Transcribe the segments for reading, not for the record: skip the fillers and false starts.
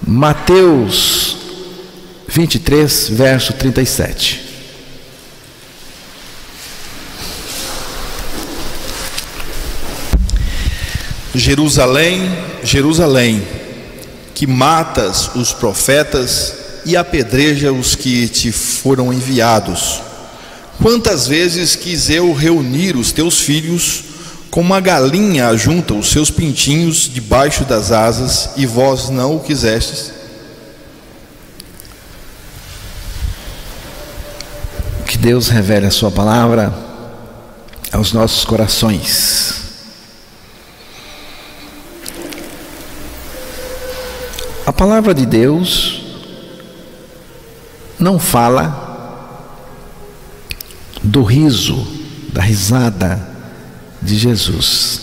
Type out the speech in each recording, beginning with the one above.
Mateus 23, verso 37. Jerusalém, Jerusalém, que matas os profetas e apedreja os que te foram enviados. Quantas vezes quis eu reunir os teus filhos, como uma galinha ajunta os seus pintinhos debaixo das asas, e vós não o quisestes? Que Deus revele a sua palavra aos nossos corações. A palavra de Deus não fala do riso, da risada de Jesus.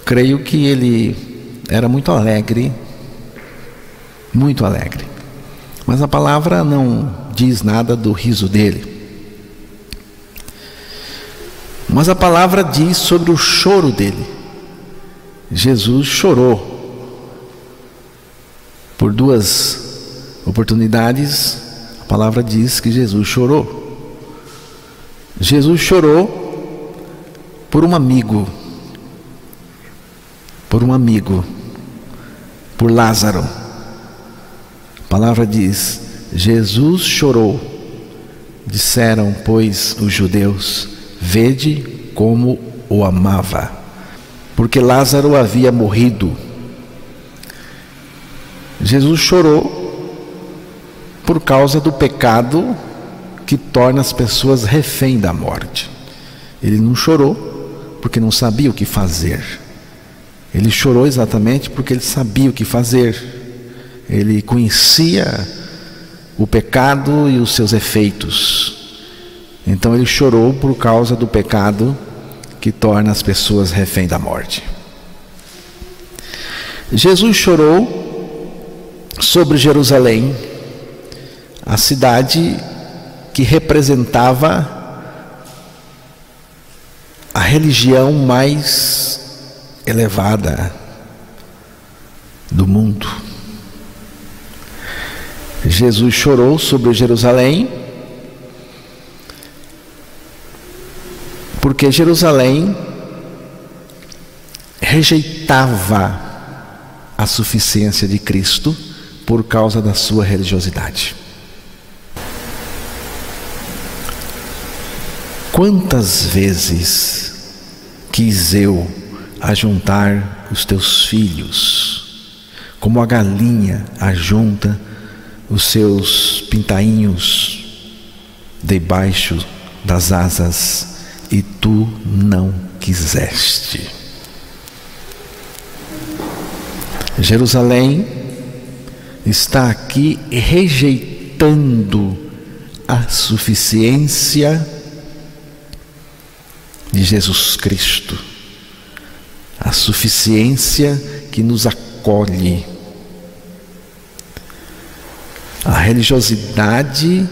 Creio que ele era muito alegre, mas a palavra não diz nada do riso dele. Mas a palavra diz sobre o choro dele. Jesus chorou. Por duas oportunidades, a palavra diz que Jesus chorou. Jesus chorou por um amigo, por Lázaro. A palavra diz: Jesus chorou. Disseram, pois, os judeus: vede como o amava, porque Lázaro havia morrido. Jesus chorou por causa do pecado que torna as pessoas refém da morte. Ele não chorou porque não sabia o que fazer. Ele chorou exatamente porque ele sabia o que fazer. Ele conhecia o pecado e os seus efeitos. Então ele chorou por causa do pecado que torna as pessoas refém da morte. Jesus chorou sobre Jerusalém, a cidade que representava a religião mais elevada do mundo. Jesus chorou sobre Jerusalém, porque Jerusalém rejeitava a suficiência de Cristo por causa da sua religiosidade. Quantas vezes quis eu ajuntar os teus filhos, como a galinha ajunta os seus pintainhos debaixo das asas, e tu não quiseste. Jerusalém está aqui rejeitando a suficiência de Jesus Cristo, a suficiência que nos acolhe. A religiosidade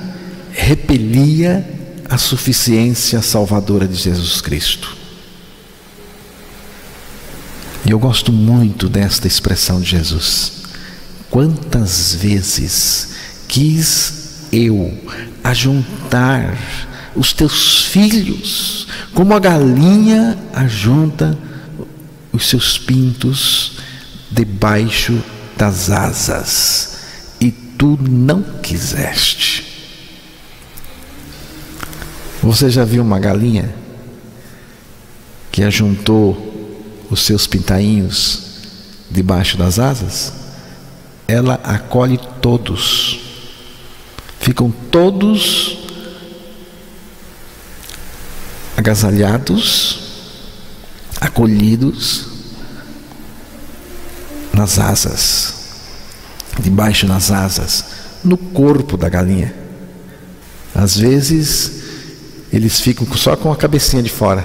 repelia a suficiência salvadora de Jesus Cristo. E eu gosto muito desta expressão de Jesus. Quantas vezes quis eu ajuntar os teus filhos, como a galinha ajunta os seus pintos debaixo das asas, e tu não quiseste. Você já viu uma galinha que ajuntou os seus pintainhos debaixo das asas? Ela acolhe todos, ficam todos agasalhados, acolhidos nas asas, debaixo das asas, no corpo da galinha. Às vezes eles ficam só com a cabecinha de fora,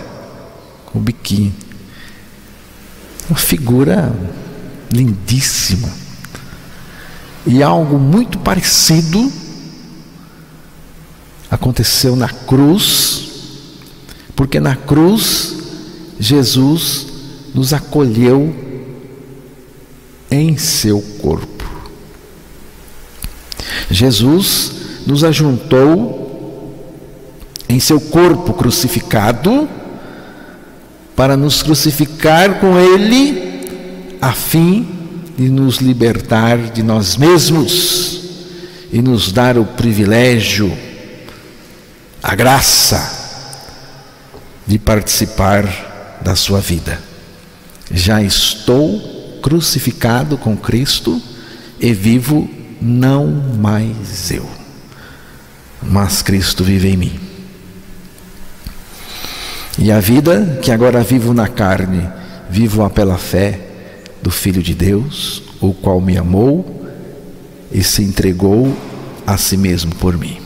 com o biquinho. Uma figura lindíssima. E algo muito parecido aconteceu na cruz, porque na cruz Jesus nos acolheu em seu corpo. Jesus nos ajuntou em seu corpo crucificado para nos crucificar com Ele, a fim de nos libertar de nós mesmos e nos dar o privilégio, a graça de participar da sua vida. Já estou crucificado com Cristo e vivo não mais eu, mas Cristo vive em mim. E a vida que agora vivo na carne, vivo-a pela fé do Filho de Deus, o qual me amou e se entregou a si mesmo por mim.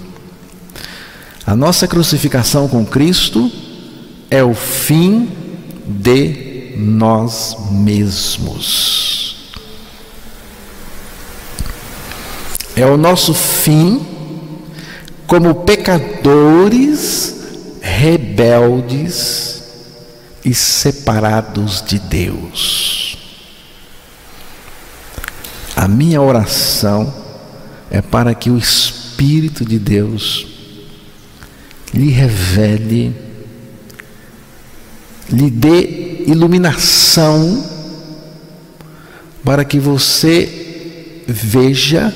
A nossa crucificação com Cristo é o fim de nós mesmos. É o nosso fim como pecadores rebeldes e separados de Deus. A minha oração é para que o Espírito de Deus lhe revele, lhe dê iluminação, para que você veja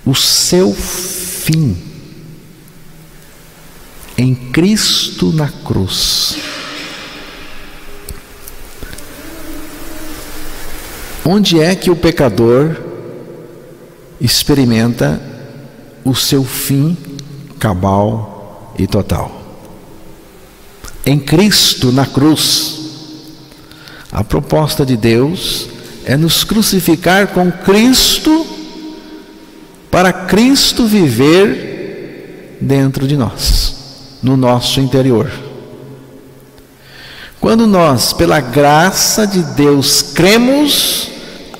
o seu fim em Cristo na cruz. Onde é que o pecador experimenta o seu fim cabal e total? Em Cristo na cruz. A proposta de Deus é nos crucificar com Cristo, para Cristo viver dentro de nós, no nosso interior. Quando nós, pela graça de Deus, cremos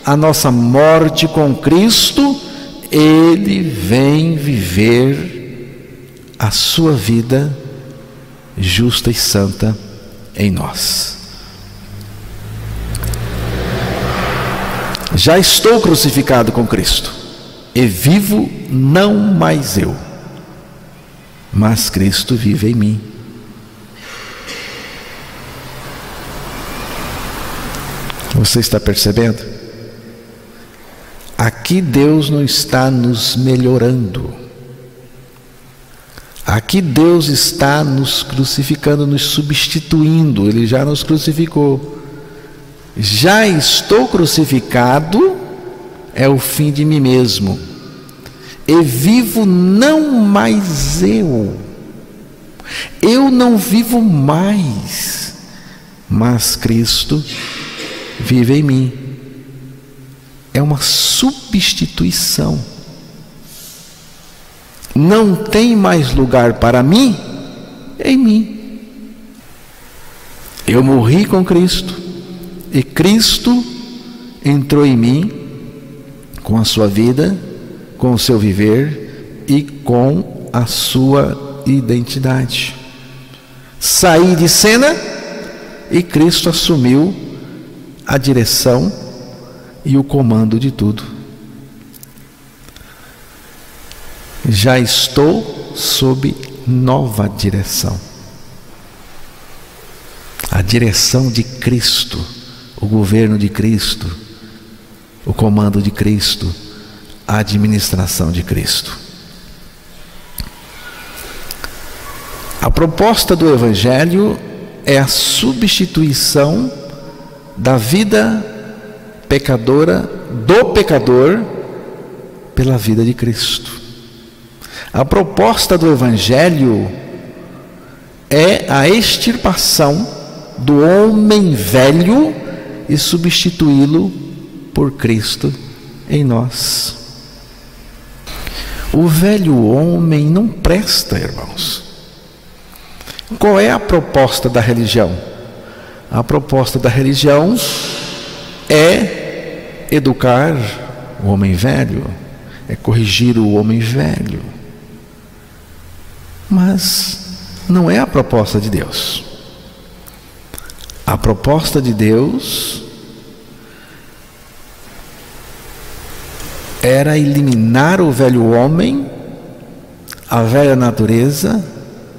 a nossa morte com Cristo, Ele vem viver a sua vida justa e santa em nós. Já estou crucificado com Cristo e vivo não mais eu, mas Cristo vive em mim. Você está percebendo? Aqui Deus não está nos melhorando. Aqui Deus está nos crucificando, nos substituindo. Ele já nos crucificou. Já estou crucificado é o fim de mim mesmo. E vivo não mais eu. Eu não vivo mais, mas Cristo vive em mim. É uma substituição. Não tem mais lugar para mim em mim. Eu morri com Cristo e Cristo entrou em mim com a sua vida, com o seu viver e com a sua identidade. Saí de cena e Cristo assumiu a direção e o comando de tudo. Já estou sob nova direção. A direção de Cristo, o governo de Cristo, o comando de Cristo, a administração de Cristo. A proposta do Evangelho é a substituição da vida pecadora, do pecador, pela vida de Cristo. A proposta do Evangelho é a extirpação do homem velho e substituí-lo por Cristo em nós. O velho homem não presta, irmãos. Qual é a proposta da religião? A proposta da religião é educar o homem velho, é corrigir o homem velho. Mas não é a proposta de Deus. A proposta de Deus era eliminar o velho homem, a velha natureza,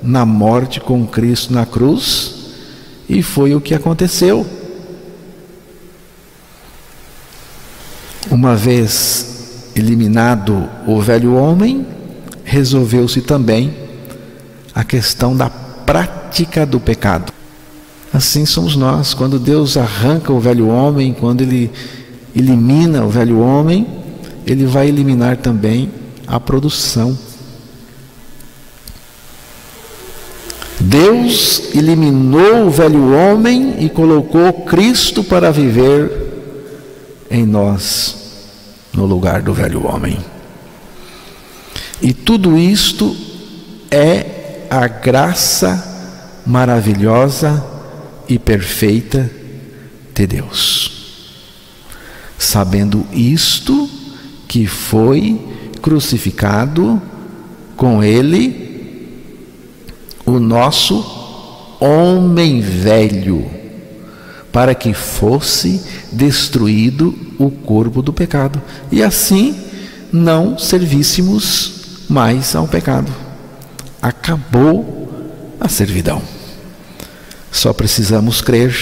na morte com Cristo na cruz, e foi o que aconteceu. Uma vez eliminado o velho homem, resolveu-se também a questão da prática do pecado. Assim somos nós. Quando Deus arranca o velho homem, quando Ele elimina o velho homem, Ele vai eliminar também a produção. Deus eliminou o velho homem e colocou Cristo para viver em nós, no lugar do velho homem. E tudo isto é a graça maravilhosa e perfeita de Deus. Sabendo isto, que foi crucificado com Ele o nosso homem velho, para que fosse destruído o corpo do pecado, e assim não servíssemos mais ao pecado. Acabou a servidão. Só precisamos crer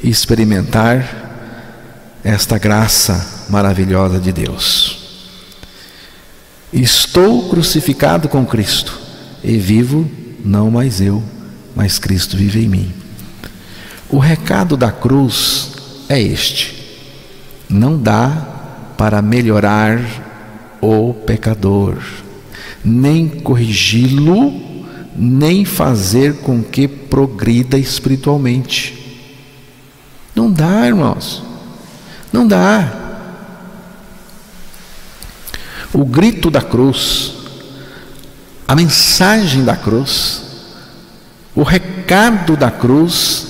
e experimentar esta graça maravilhosa de Deus. Estou crucificado com Cristo e vivo não mais eu, mas Cristo vive em mim. O recado da cruz é este: não dá para melhorar o pecador, nem corrigi-lo, nem fazer com que progrida espiritualmente. Não dá, irmãos, não dá. O grito da cruz, a mensagem da cruz, o recado da cruz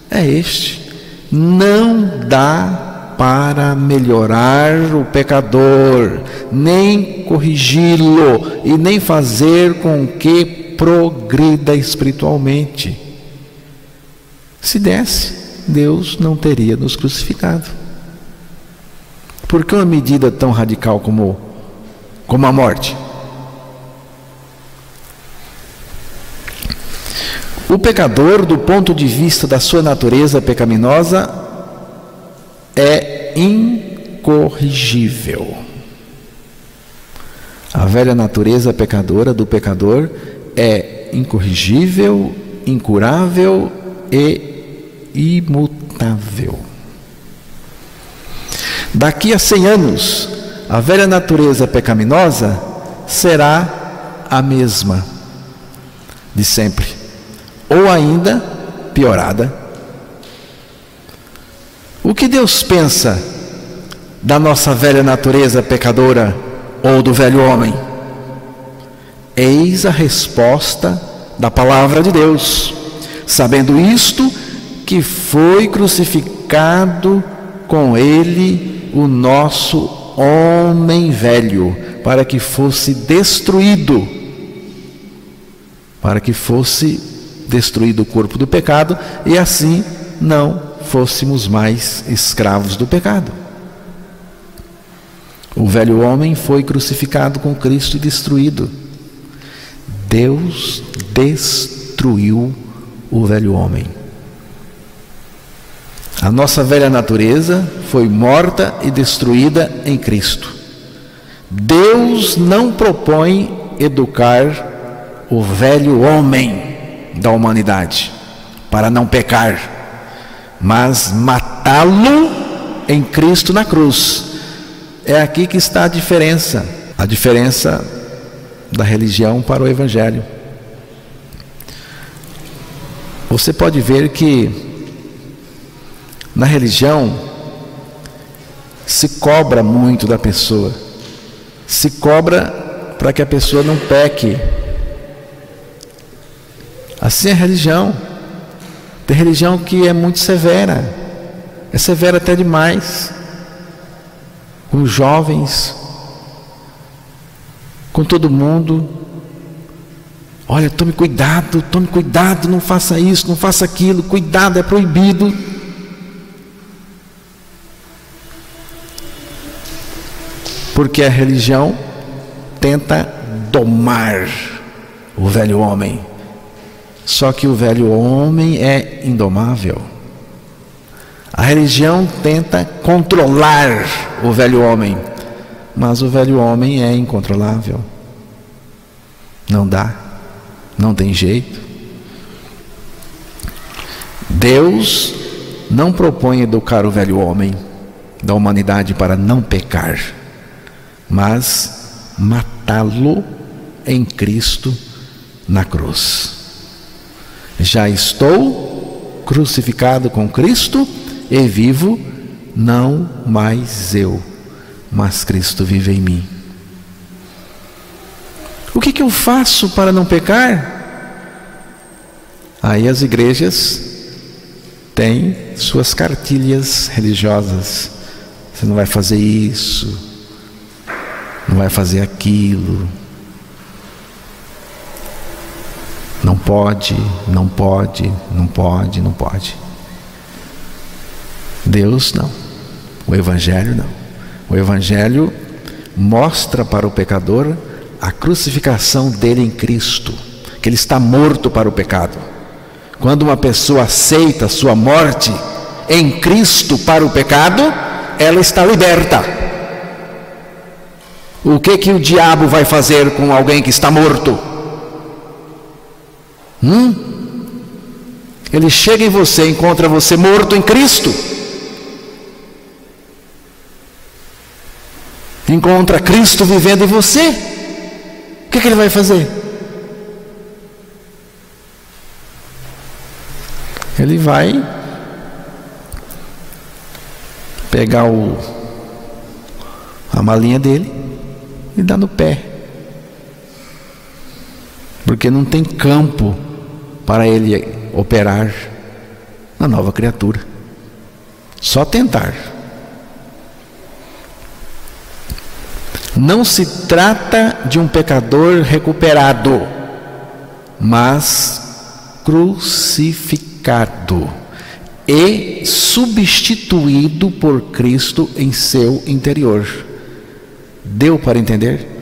é este: não dá para melhorar o pecador, nem corrigi-lo e nem fazer com que progrida espiritualmente. Se desse, Deus não teria nos crucificado. Por que uma medida tão radical como a morte? O pecador, do ponto de vista da sua natureza pecaminosa, é incorrigível. A velha natureza pecadora do pecador é incorrigível, incurável e imutável. Daqui a 100 anos, a velha natureza pecaminosa será a mesma de sempre, ou ainda piorada. O que Deus pensa da nossa velha natureza pecadora ou do velho homem? Eis a resposta da palavra de Deus. Sabendo isto, que foi crucificado com Ele o nosso homem velho, para que fosse destruído o corpo do pecado, e assim não fôssemos mais escravos do pecado. O velho homem foi crucificado com Cristo e destruído. Deus destruiu o velho homem. A nossa velha natureza foi morta e destruída em Cristo. Deus não propõe educar o velho homem da humanidade para não pecar, mas matá-lo em Cristo na cruz. É aqui que está a diferença da religião para o Evangelho. Você pode ver que na religião se cobra muito da pessoa, se cobra para que a pessoa não peque. Assim é a religião. Tem religião que é muito severa, é severa até demais, com os jovens, com todo mundo. Olha, tome cuidado, não faça isso, não faça aquilo, cuidado, é proibido. Porque a religião tenta domar o velho homem. Só que o velho homem é indomável. A religião tenta controlar o velho homem, mas o velho homem é incontrolável. Não dá, não tem jeito. Deus não propõe educar o velho homem da humanidade para não pecar, mas matá-lo em Cristo na cruz. Já estou crucificado com Cristo e vivo, não mais eu, mas Cristo vive em mim. O que eu faço para não pecar? Aí as igrejas têm suas cartilhas religiosas. Você não vai fazer isso, não vai fazer aquilo. Não pode, não pode, não pode, não pode. Deus não. O Evangelho não. O Evangelho mostra para o pecador a crucificação dele em Cristo, que ele está morto para o pecado. Quando uma pessoa aceita a sua morte em Cristo para o pecado, ela está liberta. O que o diabo vai fazer com alguém que está morto? Ele chega em você, encontra você morto em Cristo, encontra Cristo vivendo em você. O que ele vai fazer? Ele vai pegar a malinha dele e dar no pé, porque não tem campo para ele operar na nova criatura. Só tentar. Não se trata de um pecador recuperado, mas crucificado e substituído por Cristo em seu interior. Deu para entender?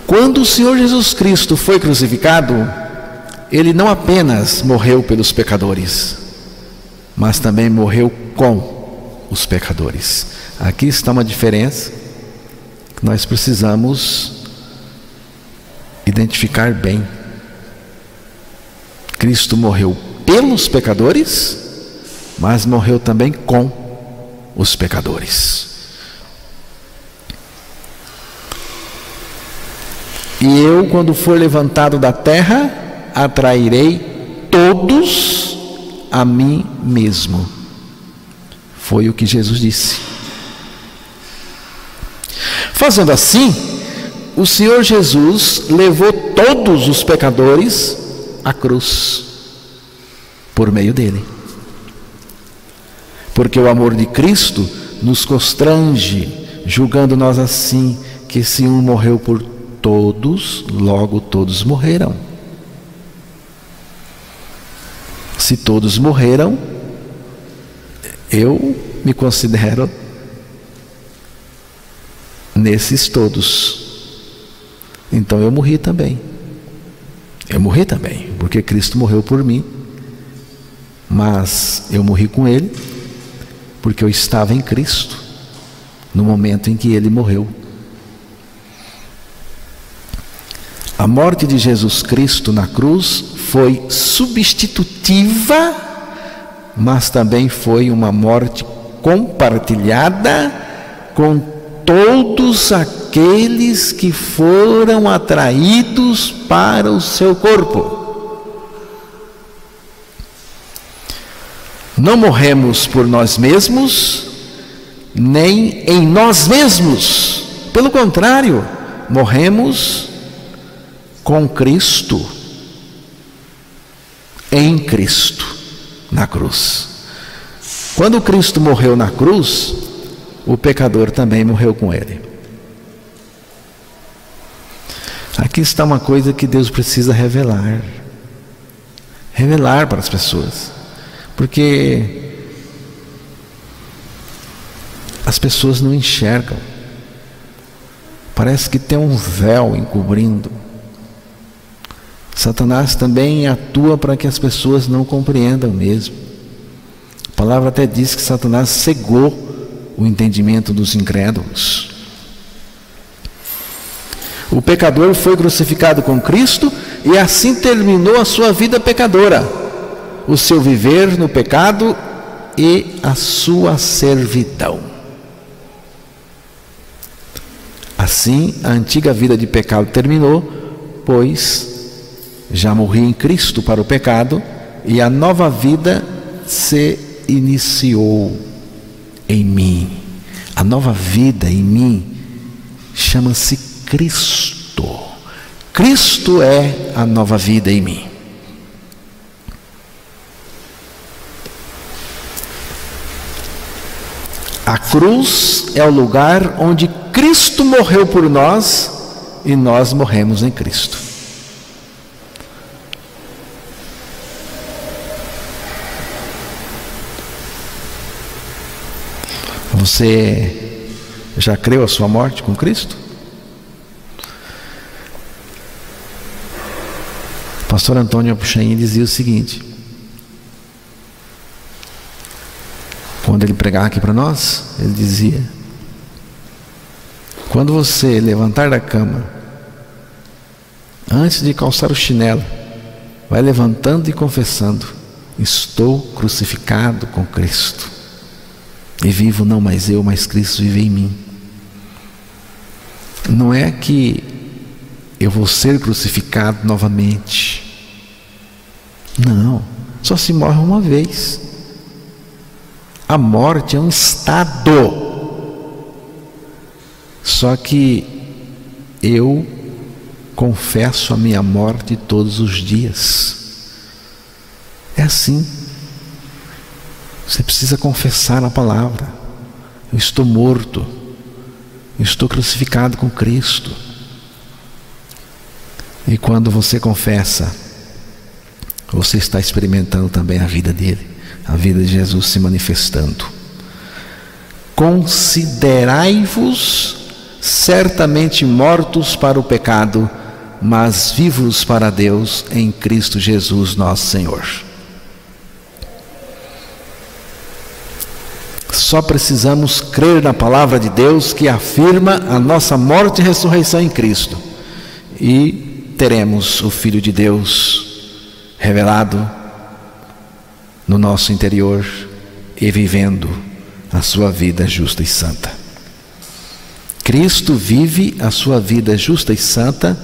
Quando o Senhor Jesus Cristo foi crucificado, Ele não apenas morreu pelos pecadores, mas também morreu com os pecadores. Aqui está uma diferença que nós precisamos identificar bem. Cristo morreu pelos pecadores, mas morreu também com os pecadores. E eu, quando for levantado da terra, atrairei todos a mim mesmo. Foi o que Jesus disse. Fazendo assim, o Senhor Jesus levou todos os pecadores à cruz, por meio dele. Porque o amor de Cristo nos constrange, julgando nós assim, que se um morreu por todos, logo todos morreram. Se todos morreram, eu me considero nesses todos. Então eu morri também. Eu morri também, porque Cristo morreu por mim. Mas eu morri com Ele, porque eu estava em Cristo no momento em que Ele morreu. A morte de Jesus Cristo na cruz foi substitutiva, mas também foi uma morte compartilhada com todos aqueles que foram atraídos para o seu corpo. Não morremos por nós mesmos, nem em nós mesmos. Pelo contrário, morremos com Cristo, em Cristo, na cruz. Quando Cristo morreu na cruz, o pecador também morreu com Ele. Aqui está uma coisa que Deus precisa revelar para as pessoas. Porque as pessoas não enxergam. Parece que tem um véu encobrindo. Satanás também atua para que as pessoas não compreendam mesmo. A palavra até diz que Satanás cegou o entendimento dos incrédulos. O pecador foi crucificado com Cristo e assim terminou a sua vida pecadora, o seu viver no pecado e a sua servidão. Assim, a antiga vida de pecado terminou, pois já morri em Cristo para o pecado e a nova vida se iniciou em mim. A nova vida em mim chama-se Cristo. Cristo é a nova vida em mim. A cruz é o lugar onde Cristo morreu por nós e nós morremos em Cristo. Você já creu a sua morte com Cristo? O pastor Antônio Puxain dizia o seguinte, quando ele pregava aqui para nós, ele dizia: quando você levantar da cama, antes de calçar o chinelo, vai levantando e confessando: estou crucificado com Cristo, e vivo não mais eu, mas Cristo vive em mim. Não é que eu vou ser crucificado novamente. Não, só se morre uma vez. A morte é um estado. Só que eu confesso a minha morte todos os dias. É assim. Você precisa confessar a palavra: eu estou morto, eu estou crucificado com Cristo. E quando você confessa, você está experimentando também a vida dele, a vida de Jesus se manifestando. Considerai-vos certamente mortos para o pecado, mas vivos para Deus em Cristo Jesus nosso Senhor. Só precisamos crer na palavra de Deus que afirma a nossa morte e ressurreição em Cristo, e teremos o Filho de Deus revelado no nosso interior e vivendo a sua vida justa e santa. Cristo vive a sua vida justa e santa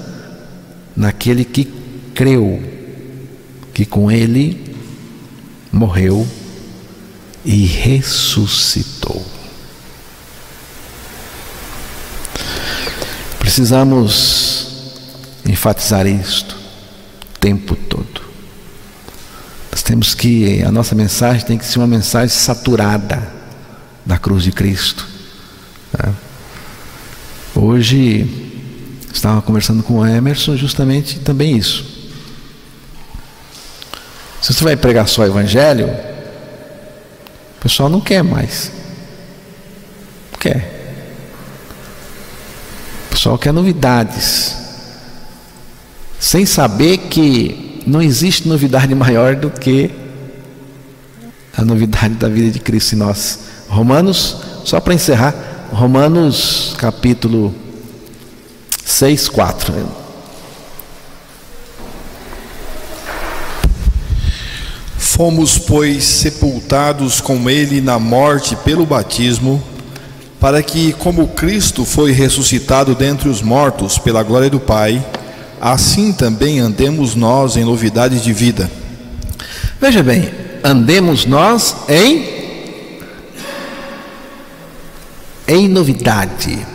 naquele que creu que com ele morreu e ressuscitou. Precisamos enfatizar isto o tempo todo. A nossa mensagem tem que ser uma mensagem saturada da cruz de Cristo. Hoje estava conversando com o Emerson justamente também isso. Se você vai pregar só o Evangelho, o pessoal não quer mais. Não quer. O pessoal quer novidades, sem saber que não existe novidade maior do que a novidade da vida de Cristo em nós. Romanos, só para encerrar, Romanos capítulo 6, 4. Fomos, pois, sepultados com ele na morte pelo batismo, para que, como Cristo foi ressuscitado dentre os mortos pela glória do Pai, assim também andemos nós em novidade de vida. Veja bem, andemos nós em novidade.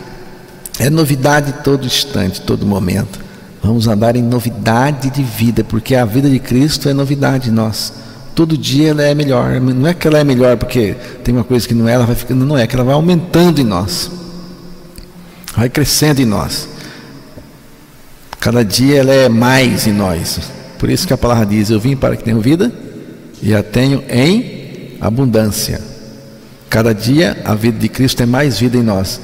É novidade todo instante, todo momento. Vamos andar em novidade de vida, porque a vida de Cristo é novidade em nós. Todo dia ela é melhor. Não é que ela é melhor porque tem uma coisa que não é, ela vai ficando, não é que ela vai aumentando em nós, vai crescendo em nós. Cada dia ela é mais em nós. Por isso que a palavra diz: eu vim para que tenham vida e a tenho em abundância. Cada dia a vida de Cristo é mais vida em nós.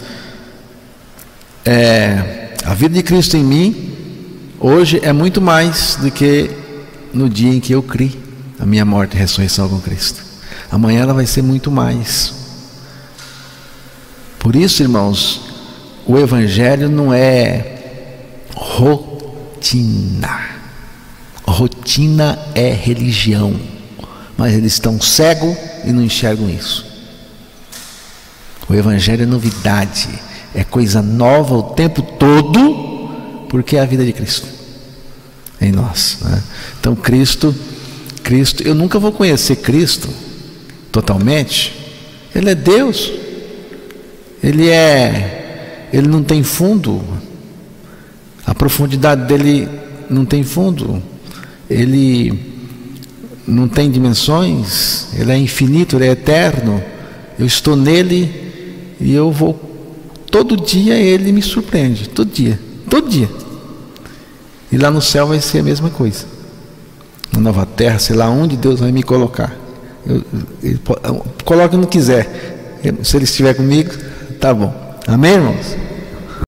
A vida de Cristo em mim hoje é muito mais do que no dia em que eu criei a minha morte e ressurreição com Cristo. Amanhã ela vai ser muito mais. Por isso, irmãos, o Evangelho não é rotina. Rotina é religião, mas eles estão cegos e não enxergam isso. O Evangelho é novidade, é coisa nova o tempo todo, porque é a vida de Cristo em nós, né? Então Cristo, eu nunca vou conhecer Cristo totalmente. Ele é Deus, Ele não tem fundo, a profundidade dele não tem fundo, Ele não tem dimensões, Ele é infinito, Ele é eterno. Eu estou nele e eu vou, todo dia Ele me surpreende, todo dia. E lá no céu vai ser a mesma coisa, na nova terra, sei lá onde Deus vai me colocar. Coloque onde quiser, se Ele estiver comigo, tá bom. Amém, irmãos?